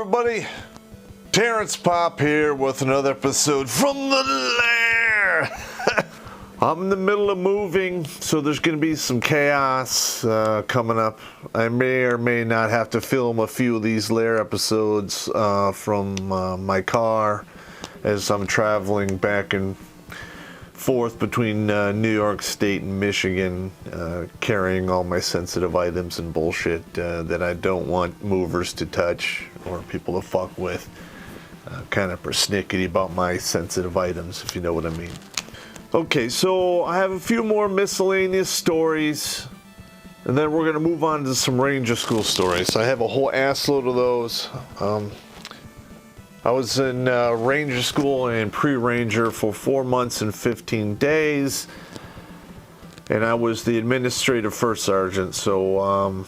everybody, Terrence Popp here with another episode from the Lair. I'm in the middle of moving, so there's going to be some chaos coming up. I may or may not have to film a few of these Lair episodes from my car as I'm traveling back and forth between New York State and Michigan, carrying all my sensitive items and bullshit that I don't want movers to touch or people to fuck with. Kind of persnickety about my sensitive items, if you know what I mean. Okay, so I have a few more miscellaneous stories, and then we're going to move on to some Ranger School stories. I have a whole assload of those. I was in Ranger School and pre-Ranger for 4 months and 15 days, and I was the administrative first sergeant, so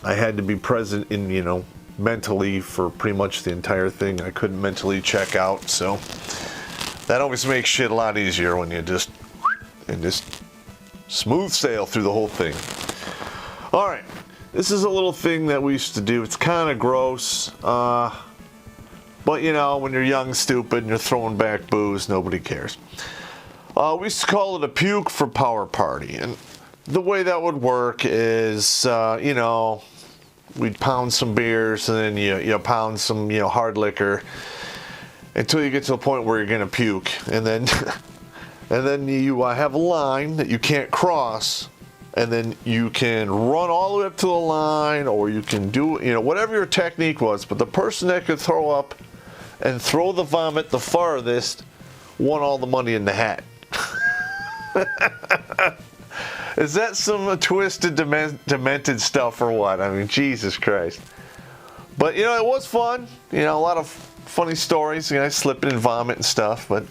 I had to be present in, mentally for pretty much the entire thing. I couldn't mentally check out, so that always makes shit a lot easier when you just smooth sail through the whole thing. All right, this is a little thing that we used to do. It's kind of gross. But, when you're young, stupid, and you're throwing back booze, nobody cares. We used to call it a puke for power party. And the way that would work is, we'd pound some beers, and then you pound some, hard liquor, until you get to the point where you're going to puke. And then, you have a line that you can't cross. And then you can run all the way up to the line, or you can do, whatever your technique was. But the person that could throw up and throw the vomit the farthest won all the money in the hat. Is that some twisted, demented stuff or what? I mean, Jesus Christ. But, it was fun. A lot of funny stories. Slipping and vomit and stuff. But,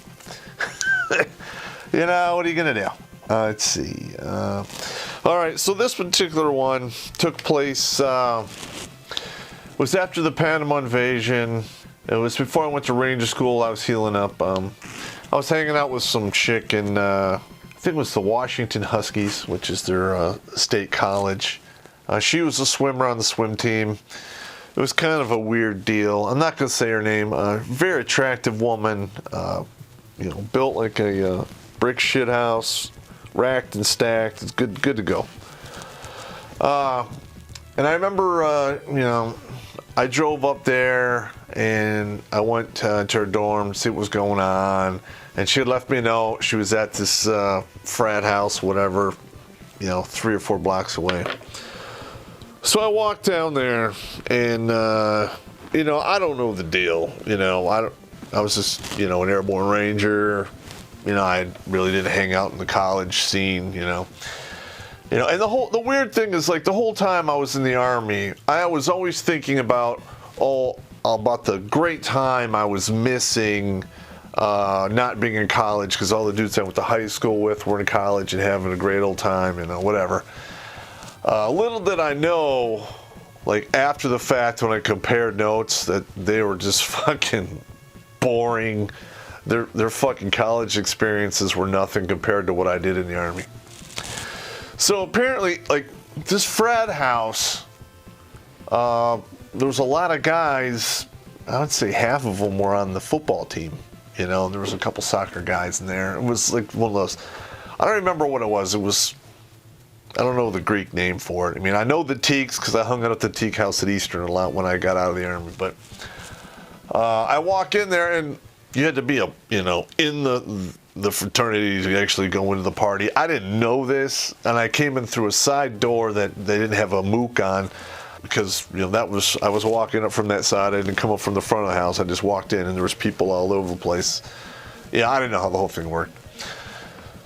what are you going to do? Let's see. All right, so this particular one took place, was after the Panama invasion. It was before I went to Ranger School. I was healing up. I was hanging out with some chick in, I think it was the Washington Huskies, which is their state college. She was a swimmer on the swim team. It was kind of a weird deal. I'm not going to say her name. Very attractive woman, built like a brick shit house, racked and stacked. It's good to go. And I remember, I drove up there and I went to her dorm to see what was going on. And she had left me a note. She was at this frat house, whatever, 3 or 4 blocks away. So I walked down there and, I don't know the deal. I was just, an airborne ranger. I really didn't hang out in the college scene, and the weird thing is, like, the whole time I was in the Army, I was always thinking about the great time I was missing not being in college, because all the dudes I went to high school with were in college and having a great old time, whatever. Little did I know, like, after the fact when I compared notes, that they were just fucking boring. Their fucking college experiences were nothing compared to what I did in the Army. So apparently, like, this frat house, there was a lot of guys. I would say half of them were on the football team. There was a couple soccer guys in there. It was like one of those. I don't remember what it was. It was, I don't know the Greek name for it. I mean, I know the Teaks because I hung out at the Teak house at Eastern a lot when I got out of the Army. But I walk in there and you had to be in the fraternity to actually go into the party. I didn't know this, and I came in through a side door that they didn't have a mook on, because I was walking up from that side. I didn't come up from the front of the house. I just walked in, and there was people all over the place. Yeah, I didn't know how the whole thing worked.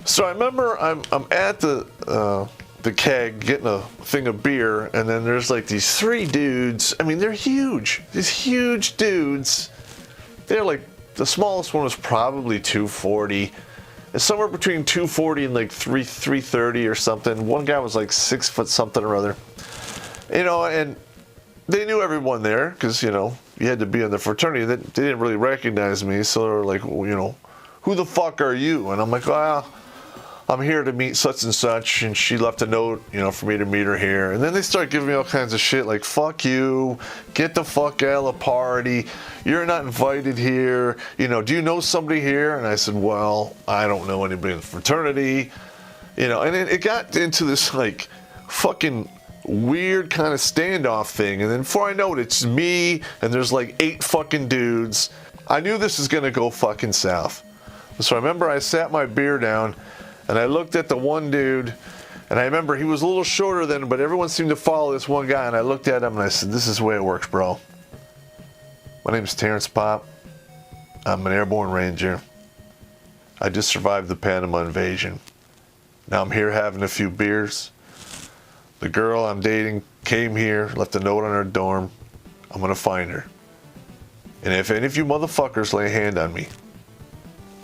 So I remember I'm at the keg getting a thing of beer, and then there's like these 3 dudes. I mean, they're huge. These huge dudes. They're like, the smallest one was probably 240. It's somewhere between 240 and like 330 or something. One guy was like 6 foot something or other. And they knew everyone there because, you had to be in the fraternity. They didn't really recognize me. So they were like, who the fuck are you? And I'm like, well, I'm here to meet such and such, and she left a note, for me to meet her here. And then they start giving me all kinds of shit like, fuck you, get the fuck out of the party, you're not invited here, do you know somebody here? And I said, well, I don't know anybody in the fraternity, and it got into this like fucking weird kind of standoff thing. And then before I know it, it's me, and there's like 8 fucking dudes. I knew this was gonna go fucking south. So I remember I sat my beer down, and I looked at the one dude, and I remember he was a little shorter than, but everyone seemed to follow this one guy, and I looked at him and I said, this is the way it works, bro. My name is Terrence Popp. I'm an airborne ranger. I just survived the Panama invasion. Now I'm here having a few beers. The girl I'm dating came here, left a note on her dorm. I'm gonna find her. And if any of you motherfuckers lay a hand on me,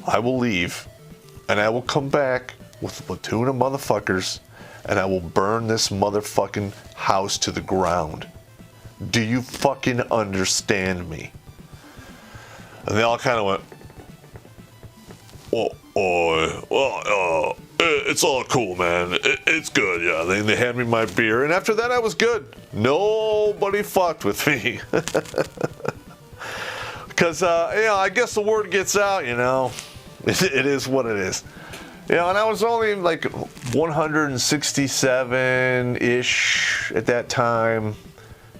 I will leave. And I will come back with a platoon of motherfuckers, and I will burn this motherfucking house to the ground. Do you fucking understand me? And they all kind of went, it's all cool, man. It's good, yeah. They hand me my beer, and after that I was good. Nobody fucked with me. Because, I guess the word gets out, It is what it is. And I was only like 167-ish at that time.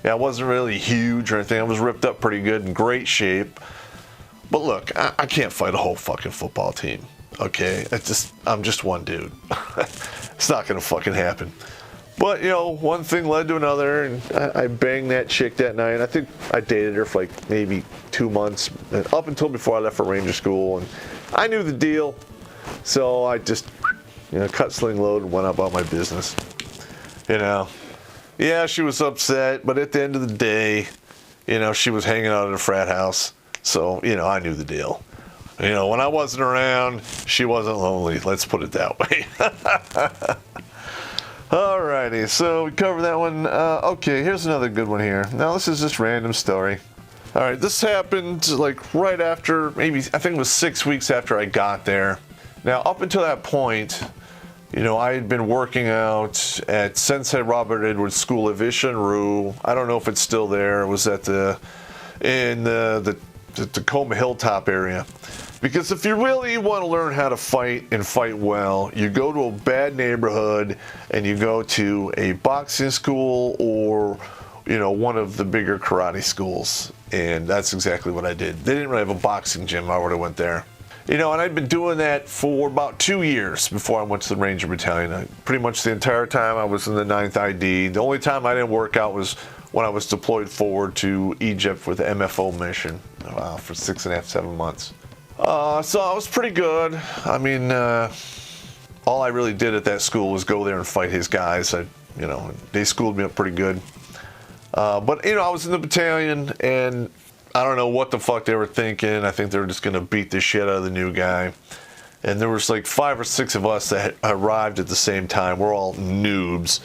I wasn't really huge or anything. I was ripped up pretty good, in great shape. But look, I can't fight a whole fucking football team, okay? I'm just one dude. It's not gonna fucking happen. But, one thing led to another, and I banged that chick that night. I think I dated her for like maybe 2 months, up until before I left for Ranger School. And I knew the deal, so I just, cut sling load and went about my business. Yeah, she was upset, but at the end of the day, she was hanging out at a frat house, so, I knew the deal. When I wasn't around, she wasn't lonely, let's put it that way. Alrighty, so we covered that one. Okay, here's another good one here. Now, this is just random story. All right, this happened like right after, maybe, I think it was 6 weeks after I got there. Now, up until that point, I had been working out at Sensei Robert Edwards School of Ishinru. I don't know if it's still there. It was in the Tacoma Hilltop area. Because if you really want to learn how to fight and fight well, you go to a bad neighborhood and you go to a boxing school or, one of the bigger karate schools. And that's exactly what I did. They didn't really have a boxing gym. I would have went there. And I'd been doing that for about 2 years before I went to the Ranger Battalion. Pretty much the entire time I was in the 9th ID. The only time I didn't work out was when I was deployed forward to Egypt with the MFO mission for 6.5, 7 months. So I was pretty good. I mean, all I really did at that school was go there and fight his guys. They schooled me up pretty good. But I was in the battalion, and I don't know what the fuck they were thinking. I think they were just gonna beat the shit out of the new guy. And there was like 5 or 6 of us that arrived at the same time. We're all noobs.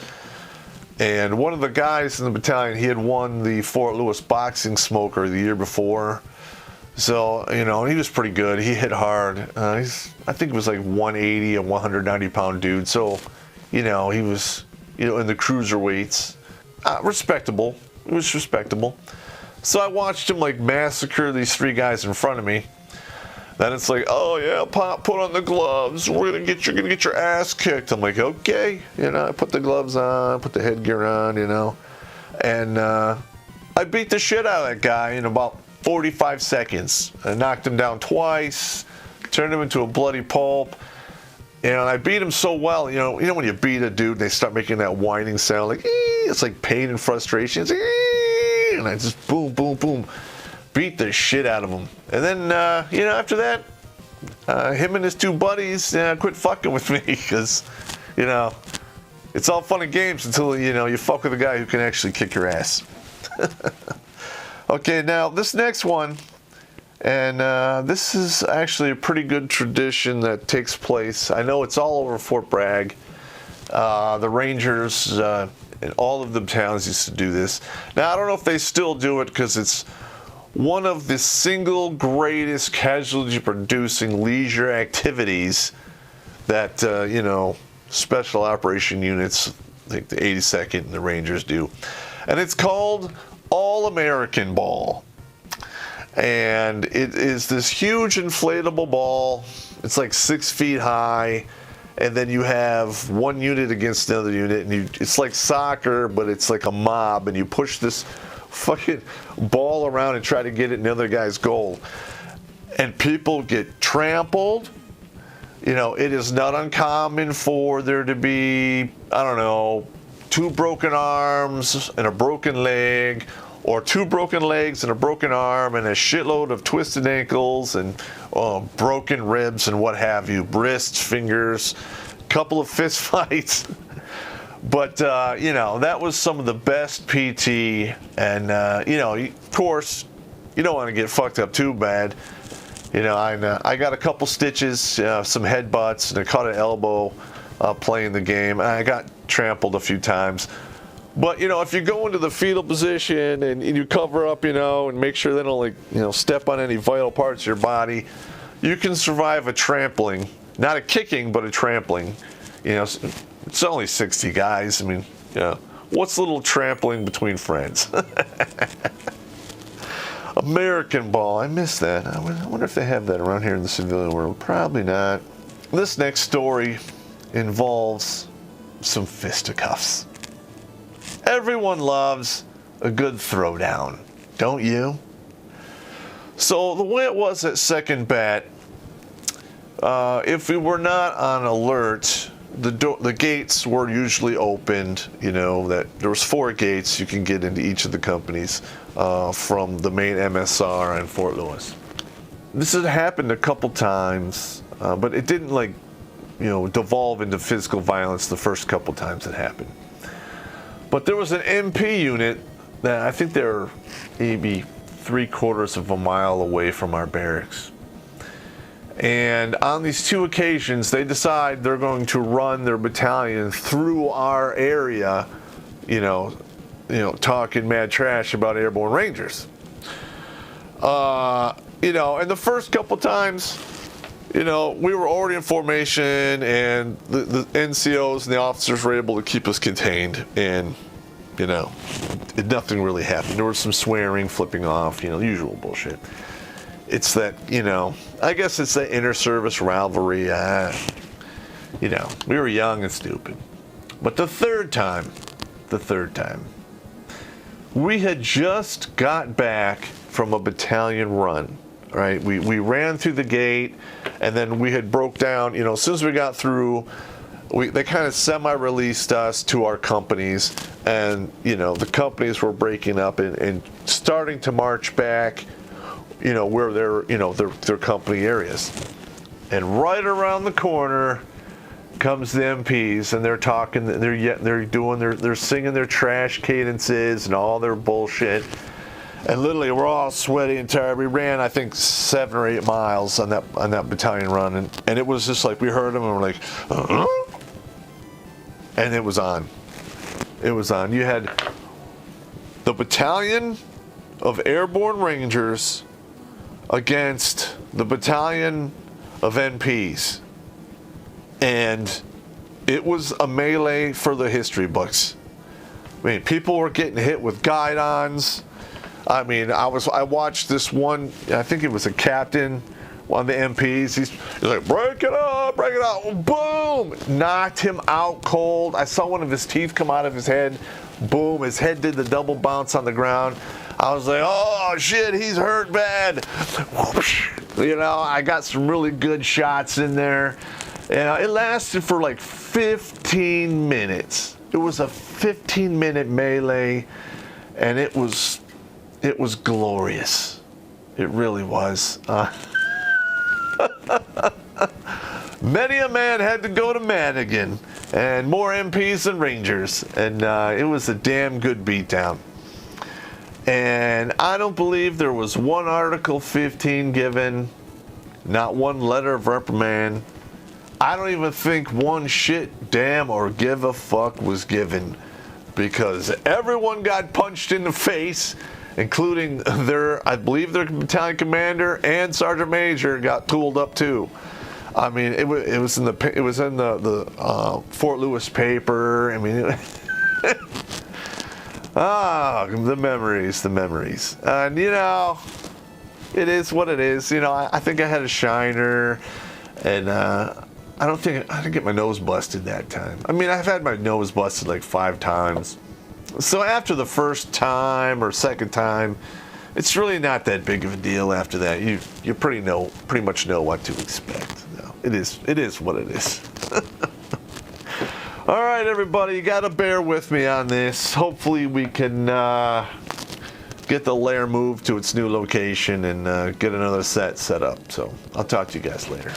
And one of the guys in the battalion, he had won the Fort Lewis Boxing Smoker the year before. So, he was pretty good. He hit hard. I think it was like 180, a 190-pound dude. So, he was, in the cruiserweights. Respectable. It was respectable. So I watched him like massacre these 3 guys in front of me. Then it's like, oh yeah, Pop, put on the gloves. You're gonna get your ass kicked. I'm like, okay, I put the gloves on, put the headgear on, and I beat the shit out of that guy in about 45 seconds. I knocked him down twice, turned him into a bloody pulp. And I beat him so well, when you beat a dude, they start making that whining sound, like, it's like pain and frustration. It's like, and I just boom, boom, boom, beat the shit out of him. And then, after that, him and his 2 buddies quit fucking with me because, it's all fun and games until, you fuck with a guy who can actually kick your ass. Okay, now this next one, and this is actually a pretty good tradition that takes place. I know it's all over Fort Bragg. The Rangers and all of the towns used to do this. Now, I don't know if they still do it because it's one of the single greatest casualty-producing leisure activities that, special operation units, I think the 82nd and the Rangers do. And it's called All-American Ball. And it is this huge inflatable ball. It's like 6 feet high. And then you have one unit against another unit. And it's like soccer, but it's like a mob. And you push this fucking ball around and try to get it in the other guy's goal. And people get trampled. It is not uncommon for there to be, 2 broken arms and a broken leg, or 2 broken legs and a broken arm and a shitload of twisted ankles and broken ribs and what have you, wrists, fingers, couple of fist fights. But, that was some of the best PT. And, of course, you don't want to get fucked up too bad. I got a couple stitches, some headbutts, and I caught an elbow playing the game. I got trampled a few times. But, if you go into the fetal position and you cover up, and make sure they don't, step on any vital parts of your body, you can survive a trampling. Not a kicking, but a trampling. It's only 60 guys. I mean, what's a little trampling between friends? American Ball, I miss that. I wonder if they have that around here in the civilian world. Probably not. This next story involves some fisticuffs. Everyone loves a good throwdown, don't you? So the way it was at second bat, if we were not on alert, the gates were usually opened. That there was 4 gates you can get into each of the companies from the main MSR in Fort Lewis. This had happened a couple times, but it didn't devolve into physical violence the first couple times it happened. But there was an MP unit that I think they're maybe 3/4 of a mile away from our barracks. And on these 2 occasions, they decide they're going to run their battalion through our area, talking mad trash about airborne Rangers. And the first couple times, we were already in formation, and the NCOs and the officers were able to keep us contained, and, nothing really happened. There was some swearing, flipping off, usual bullshit. It's that, I guess it's the inter-service rivalry. We were young and stupid. But the third time, we had just got back from a battalion run, right? We ran through the gate, and then we had broke down, as soon as we got through, they kind of semi-released us to our companies, and, the companies were breaking up and starting to march back, where their company areas. And right around the corner comes the MPs, and they're talking, they're singing their trash cadences and all their bullshit. And literally, we're all sweaty and tired. We ran, I think, 7 or 8 miles on that battalion run, and it was just like we heard them, and we're like, and it was on. It was on. You had the battalion of airborne Rangers against the battalion of NPs, and it was a melee for the history books. I mean, people were getting hit with guidons. I mean, I watched this one, I think it was a captain, one of the MPs. He's like, break it up, boom, knocked him out cold. I saw one of his teeth come out of his head. Boom, his head did the double bounce on the ground. I was like, oh shit, he's hurt bad. I got some really good shots in there. And it lasted for like 15 minutes. It was a 15-minute melee, and it was glorious. It really was. Many a man had to go to Madigan, and more MPs than Rangers, and it was a damn good beatdown. And I don't believe there was one Article 15 given, not one letter of reprimand. I don't even think one shit, damn, or give a fuck was given, because everyone got punched in the face, including I believe their battalion commander and sergeant major got tooled up too. I mean, it was in the Fort Lewis paper. I mean, the memories. And you know, it is what it is. You know, I think I had a shiner, and I didn't get my nose busted that time. I mean, I've had my nose busted like 5 times. So after the first time or second time, it's really not that big of a deal. After that, you pretty much know what to expect. No, it is what it is. All right, everybody, you got to bear with me on this. Hopefully, we can get the Lair moved to its new location and get another set up. So I'll talk to you guys later.